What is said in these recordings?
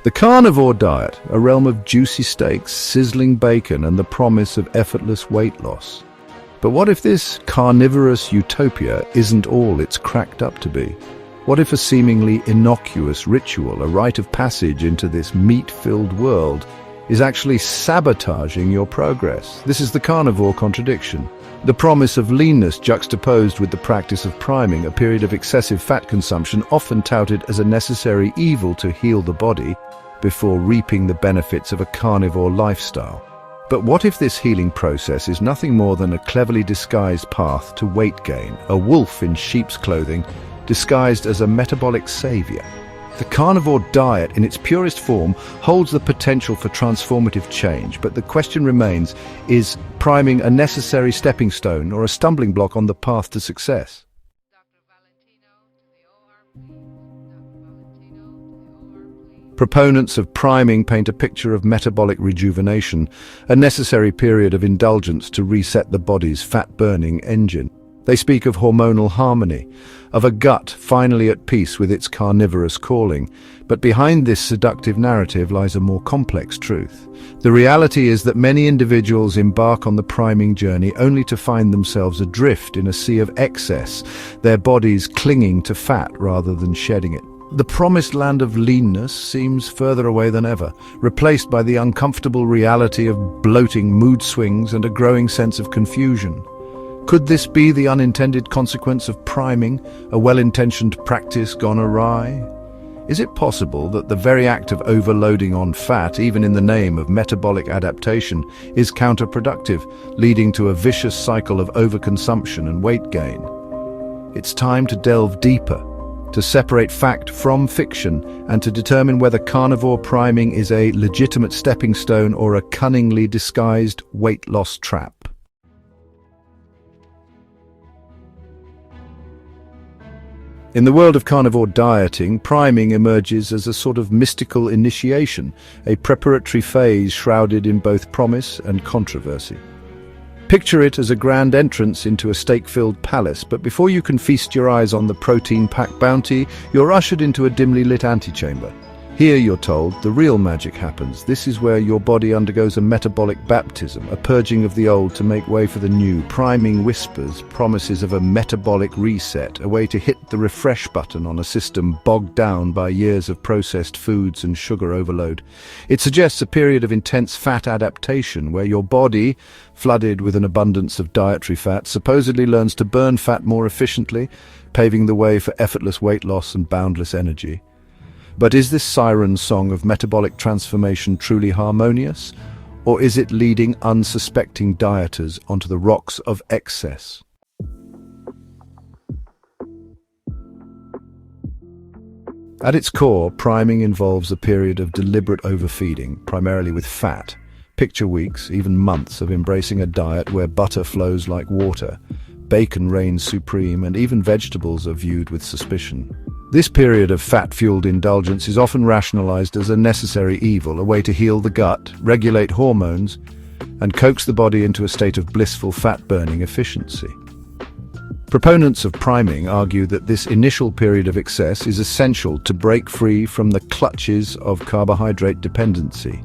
The carnivore diet, a realm of juicy steaks, sizzling bacon, and the promise of effortless weight loss. But what if this carnivorous utopia isn't all it's cracked up to be? What if a seemingly innocuous ritual, a rite of passage into this meat-filled world, is actually sabotaging your progress? This is the carnivore contradiction. The promise of leanness juxtaposed with the practice of priming, a period of excessive fat consumption often touted as a necessary evil to heal the body before reaping the benefits of a carnivore lifestyle. But what if this healing process is nothing more than a cleverly disguised path to weight gain, a wolf in sheep's clothing disguised as a metabolic savior? The carnivore diet, in its purest form, holds the potential for transformative change, but the question remains, is priming a necessary stepping stone or a stumbling block on the path to success? Proponents of priming paint a picture of metabolic rejuvenation, a necessary period of indulgence to reset the body's fat-burning engine. They speak of hormonal harmony, of a gut finally at peace with its carnivorous calling. But behind this seductive narrative lies a more complex truth. The reality is that many individuals embark on the priming journey only to find themselves adrift in a sea of excess, their bodies clinging to fat rather than shedding it. The promised land of leanness seems further away than ever, replaced by the uncomfortable reality of bloating mood swings and a growing sense of confusion. Could this be the unintended consequence of priming, a well-intentioned practice gone awry? Is it possible that the very act of overloading on fat, even in the name of metabolic adaptation, is counterproductive, leading to a vicious cycle of overconsumption and weight gain? It's time to delve deeper, to separate fact from fiction, and to determine whether carnivore priming is a legitimate stepping stone or a cunningly disguised weight loss trap. In the world of carnivore dieting, priming emerges as a sort of mystical initiation, a preparatory phase shrouded in both promise and controversy. Picture it as a grand entrance into a steak-filled palace, but before you can feast your eyes on the protein-packed bounty, you're ushered into a dimly lit antechamber. Here, you're told, the real magic happens. This is where your body undergoes a metabolic baptism, a purging of the old to make way for the new. Priming whispers promises of a metabolic reset, a way to hit the refresh button on a system bogged down by years of processed foods and sugar overload. It suggests a period of intense fat adaptation, where your body, flooded with an abundance of dietary fat, supposedly learns to burn fat more efficiently, paving the way for effortless weight loss and boundless energy. But is this siren song of metabolic transformation truly harmonious, or is it leading unsuspecting dieters onto the rocks of excess? At its core, priming involves a period of deliberate overfeeding, primarily with fat. Picture weeks, even months, of embracing a diet where butter flows like water, bacon reigns supreme, and even vegetables are viewed with suspicion. This period of fat-fueled indulgence is often rationalized as a necessary evil, a way to heal the gut, regulate hormones, and coax the body into a state of blissful fat-burning efficiency. Proponents of priming argue that this initial period of excess is essential to break free from the clutches of carbohydrate dependency.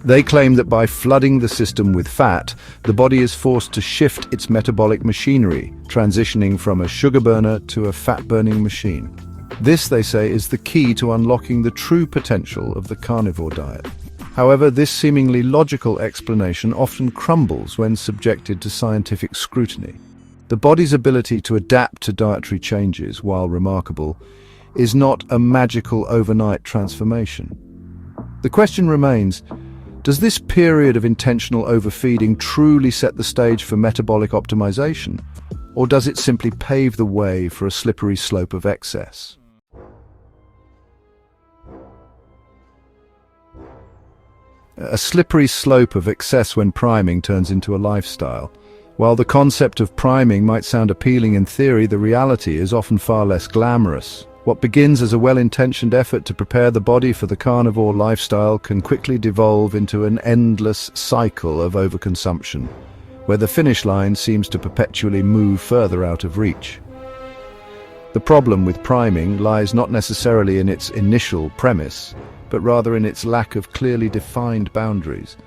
They claim that by flooding the system with fat, the body is forced to shift its metabolic machinery, transitioning from a sugar burner to a fat-burning machine. This, they say, is the key to unlocking the true potential of the carnivore diet. However, this seemingly logical explanation often crumbles when subjected to scientific scrutiny. The body's ability to adapt to dietary changes, while remarkable, is not a magical overnight transformation. The question remains, does this period of intentional overfeeding truly set the stage for metabolic optimization, or does it simply pave the way for a slippery slope of excess? A slippery slope of excess when priming turns into a lifestyle. While the concept of priming might sound appealing in theory, the reality is often far less glamorous. What begins as a well-intentioned effort to prepare the body for the carnivore lifestyle can quickly devolve into an endless cycle of overconsumption, where the finish line seems to perpetually move further out of reach. The problem with priming lies not necessarily in its initial premise, but rather in its lack of clearly defined boundaries.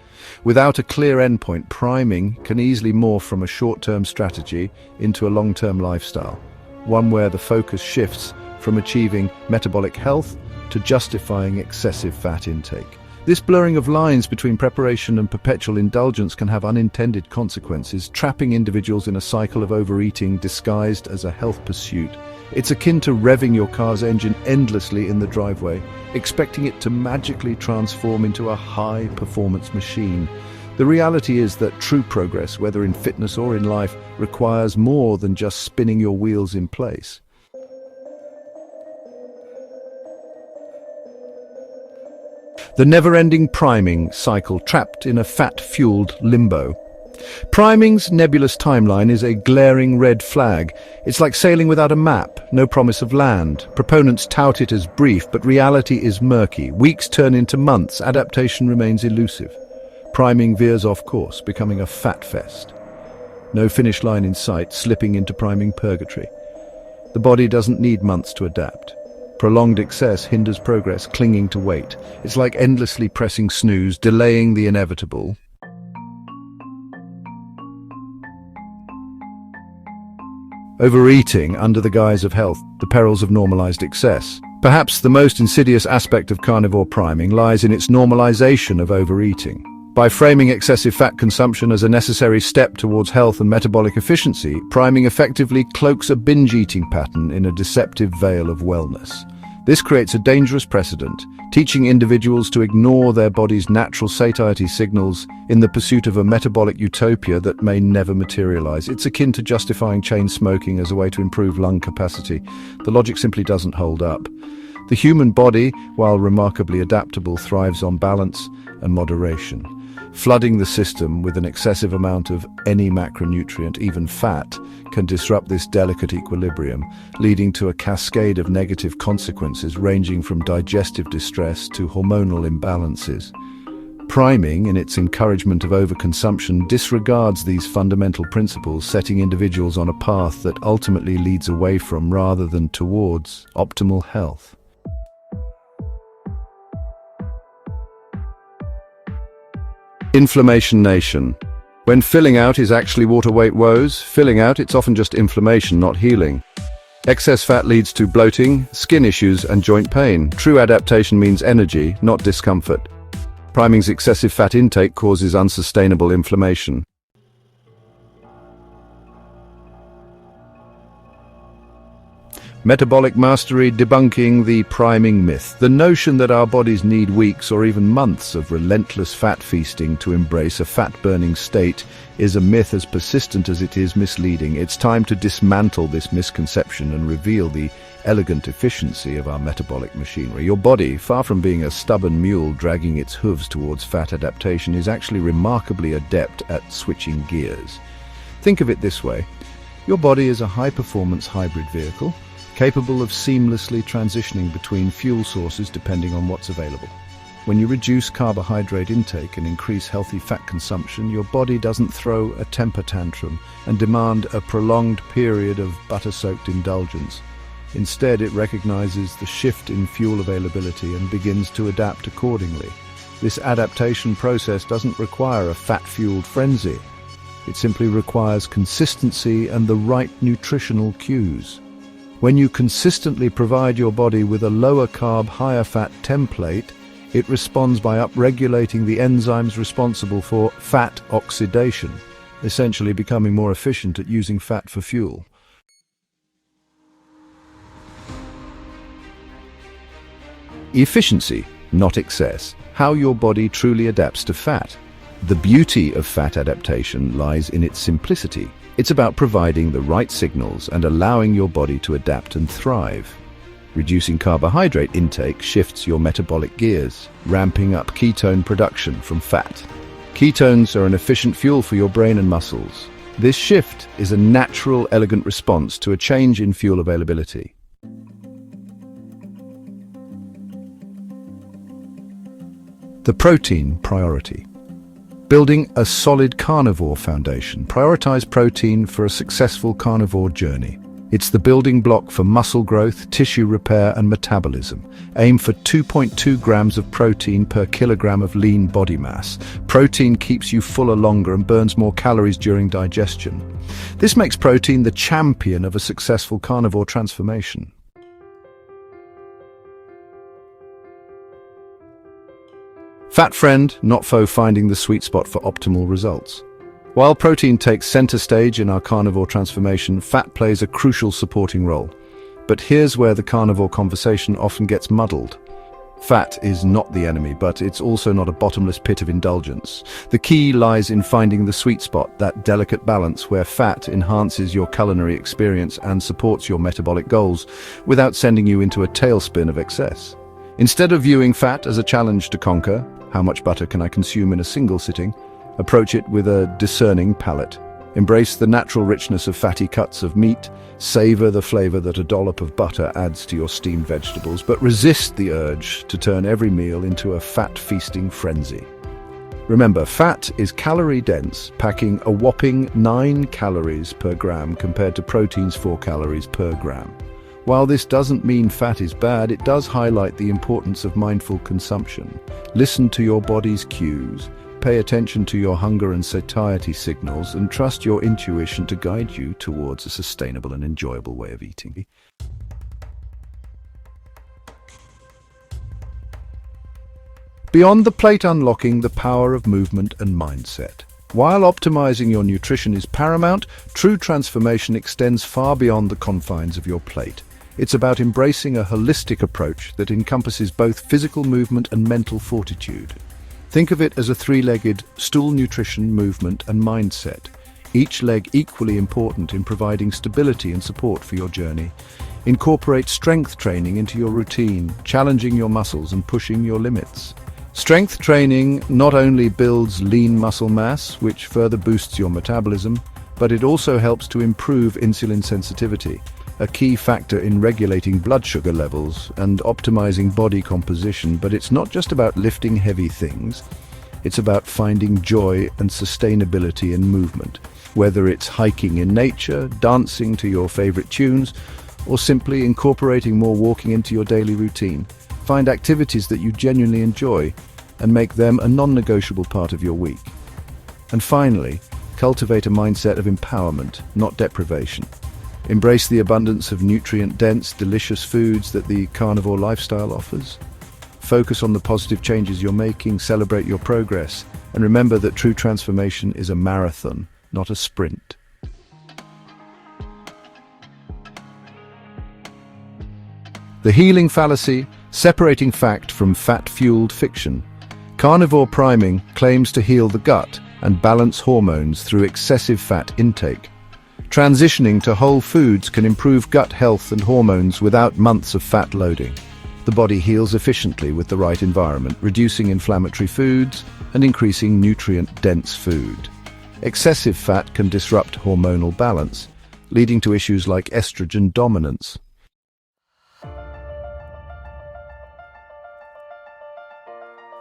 Without a clear endpoint, priming can easily morph from a short-term strategy into a long-term lifestyle, one where the focus shifts from achieving metabolic health to justifying excessive fat intake. This blurring of lines between preparation and perpetual indulgence can have unintended consequences, trapping individuals in a cycle of overeating disguised as a health pursuit. It's akin to revving your car's engine endlessly in the driveway, expecting it to magically transform into a high-performance machine. The reality is that true progress, whether in fitness or in life, requires more than just spinning your wheels in place. The never-ending priming cycle, trapped in a fat-fueled limbo. Priming's nebulous timeline is a glaring red flag. It's like sailing without a map, no promise of land. Proponents tout it as brief, but reality is murky. Weeks turn into months, adaptation remains elusive. Priming veers off course, becoming a fat fest. No finish line in sight, slipping into priming purgatory. The body doesn't need months to adapt. Prolonged excess hinders progress, clinging to weight. It's like endlessly pressing snooze, delaying the inevitable. Overeating under the guise of health, the perils of normalized excess. Perhaps the most insidious aspect of carnivore priming lies in its normalization of overeating. By framing excessive fat consumption as a necessary step towards health and metabolic efficiency, priming effectively cloaks a binge-eating pattern in a deceptive veil of wellness. This creates a dangerous precedent, teaching individuals to ignore their body's natural satiety signals in the pursuit of a metabolic utopia that may never materialize. It's akin to justifying chain smoking as a way to improve lung capacity. The logic simply doesn't hold up. The human body, while remarkably adaptable, thrives on balance and moderation. Flooding the system with an excessive amount of any macronutrient, even fat, can disrupt this delicate equilibrium, leading to a cascade of negative consequences ranging from digestive distress to hormonal imbalances. Priming, in its encouragement of overconsumption, disregards these fundamental principles, setting individuals on a path that ultimately leads away from rather than towards optimal health. Inflammation Nation. When filling out is actually water weight woes, filling out it's often just inflammation, not healing. Excess fat leads to bloating, skin issues and joint pain. True adaptation means energy, not discomfort. Priming's excessive fat intake causes unsustainable inflammation. Metabolic Mastery, debunking the priming myth. The notion that our bodies need weeks or even months of relentless fat feasting to embrace a fat-burning state is a myth as persistent as it is misleading. It's time to dismantle this misconception and reveal the elegant efficiency of our metabolic machinery. Your body, far from being a stubborn mule dragging its hooves towards fat adaptation, is actually remarkably adept at switching gears. Think of it this way. Your body is a high-performance hybrid vehicle, capable of seamlessly transitioning between fuel sources depending on what's available. When you reduce carbohydrate intake and increase healthy fat consumption, your body doesn't throw a temper tantrum and demand a prolonged period of butter-soaked indulgence. Instead, it recognizes the shift in fuel availability and begins to adapt accordingly. This adaptation process doesn't require a fat-fueled frenzy. It simply requires consistency and the right nutritional cues. When you consistently provide your body with a lower carb, higher fat template, it responds by upregulating the enzymes responsible for fat oxidation, essentially becoming more efficient at using fat for fuel. Efficiency, not excess. How your body truly adapts to fat. The beauty of fat adaptation lies in its simplicity. It's about providing the right signals and allowing your body to adapt and thrive. Reducing carbohydrate intake shifts your metabolic gears, ramping up ketone production from fat. Ketones are an efficient fuel for your brain and muscles. This shift is a natural, elegant response to a change in fuel availability. The protein priority. Building a solid carnivore foundation. Prioritize protein for a successful carnivore journey. It's the building block for muscle growth, tissue repair, and metabolism. Aim for 2.2 grams of protein per kilogram of lean body mass. Protein keeps you fuller longer and burns more calories during digestion. This makes protein the champion of a successful carnivore transformation. Fat friend, not foe, finding the sweet spot for optimal results. While protein takes center stage in our carnivore transformation, fat plays a crucial supporting role. But here's where the carnivore conversation often gets muddled. Fat is not the enemy, but it's also not a bottomless pit of indulgence. The key lies in finding the sweet spot, that delicate balance where fat enhances your culinary experience and supports your metabolic goals without sending you into a tailspin of excess. Instead of viewing fat as a challenge to conquer, how much butter can I consume in a single sitting? Approach it with a discerning palate. Embrace the natural richness of fatty cuts of meat, savor the flavor that a dollop of butter adds to your steamed vegetables, but resist the urge to turn every meal into a fat-feasting frenzy. Remember, fat is calorie-dense, packing a whopping 9 calories per gram compared to protein's 4 calories per gram. While this doesn't mean fat is bad, it does highlight the importance of mindful consumption. Listen to your body's cues, pay attention to your hunger and satiety signals, and trust your intuition to guide you towards a sustainable and enjoyable way of eating. Beyond the plate, unlocking the power of movement and mindset. While optimizing your nutrition is paramount, true transformation extends far beyond the confines of your plate. It's about embracing a holistic approach that encompasses both physical movement and mental fortitude. Think of it as a three-legged stool: nutrition, movement, and mindset. Each leg equally important in providing stability and support for your journey. Incorporate strength training into your routine, challenging your muscles and pushing your limits. Strength training not only builds lean muscle mass, which further boosts your metabolism, but it also helps to improve insulin sensitivity, a key factor in regulating blood sugar levels and optimizing body composition. But it's not just about lifting heavy things. It's about finding joy and sustainability in movement. Whether it's hiking in nature, dancing to your favorite tunes, or simply incorporating more walking into your daily routine, find activities that you genuinely enjoy and make them a non-negotiable part of your week. And finally, cultivate a mindset of empowerment, not deprivation. Embrace the abundance of nutrient-dense, delicious foods that the carnivore lifestyle offers. Focus on the positive changes you're making, celebrate your progress, and remember that true transformation is a marathon, not a sprint. The healing fallacy, separating fact from fat-fueled fiction. Carnivore priming claims to heal the gut and balance hormones through excessive fat intake. Transitioning to whole foods can improve gut health and hormones without months of fat loading. The body heals efficiently with the right environment, reducing inflammatory foods and increasing nutrient-dense food. Excessive fat can disrupt hormonal balance, leading to issues like estrogen dominance.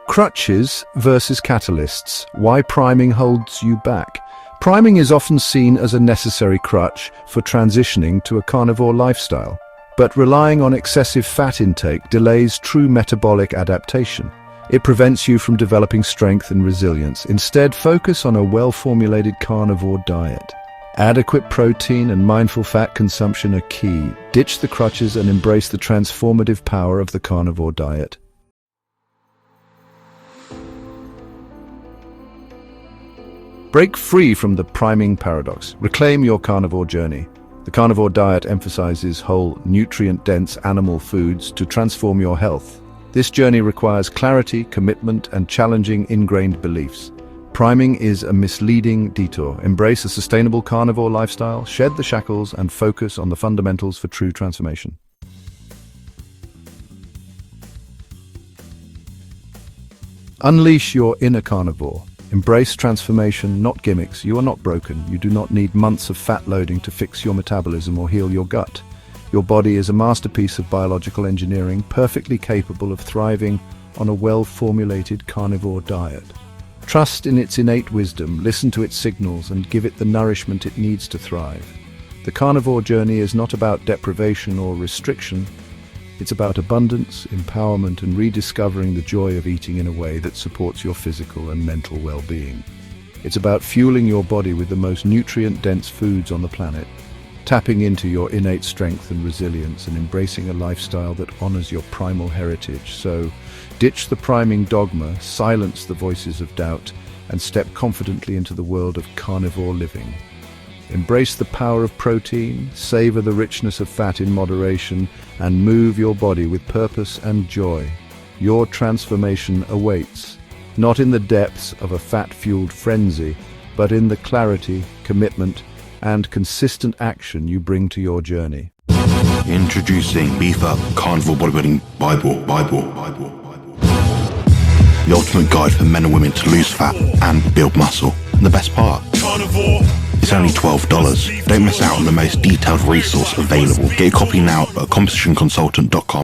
Crutches versus catalysts. Why priming holds you back. Priming is often seen as a necessary crutch for transitioning to a carnivore lifestyle, but relying on excessive fat intake delays true metabolic adaptation. It prevents you from developing strength and resilience. Instead, focus on a well-formulated carnivore diet. Adequate protein and mindful fat consumption are key. Ditch the crutches and embrace the transformative power of the carnivore diet. Break free from the priming paradox. Reclaim your carnivore journey. The carnivore diet emphasizes whole, nutrient-dense animal foods to transform your health. This journey requires clarity, commitment, and challenging ingrained beliefs. Priming is a misleading detour. Embrace a sustainable carnivore lifestyle, shed the shackles, and focus on the fundamentals for true transformation. Unleash your inner carnivore. Embrace transformation, not gimmicks. You are not broken. You do not need months of fat loading to fix your metabolism or heal your gut. Your body is a masterpiece of biological engineering, perfectly capable of thriving on a well-formulated carnivore diet. Trust in its innate wisdom, listen to its signals, and give it the nourishment it needs to thrive. The carnivore journey is not about deprivation or restriction. It's about abundance, empowerment, and rediscovering the joy of eating in a way that supports your physical and mental well-being. It's about fueling your body with the most nutrient-dense foods on the planet, tapping into your innate strength and resilience, and embracing a lifestyle that honors your primal heritage. So, ditch the priming dogma, silence the voices of doubt, and step confidently into the world of carnivore living. Embrace the power of protein, savor the richness of fat in moderation, and move your body with purpose and joy. Your transformation awaits, not in the depths of a fat-fueled frenzy, but in the clarity, commitment, and consistent action you bring to your journey. Introducing Beef Up Carnivore Bodybuilding Bible. The ultimate guide for men and women to lose fat and build muscle. And the best part, it's only $12. Don't miss out on the most detailed resource available. Get your copy now at compositionconsultant.com.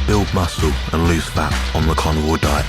Build muscle and lose fat on the carnivore diet.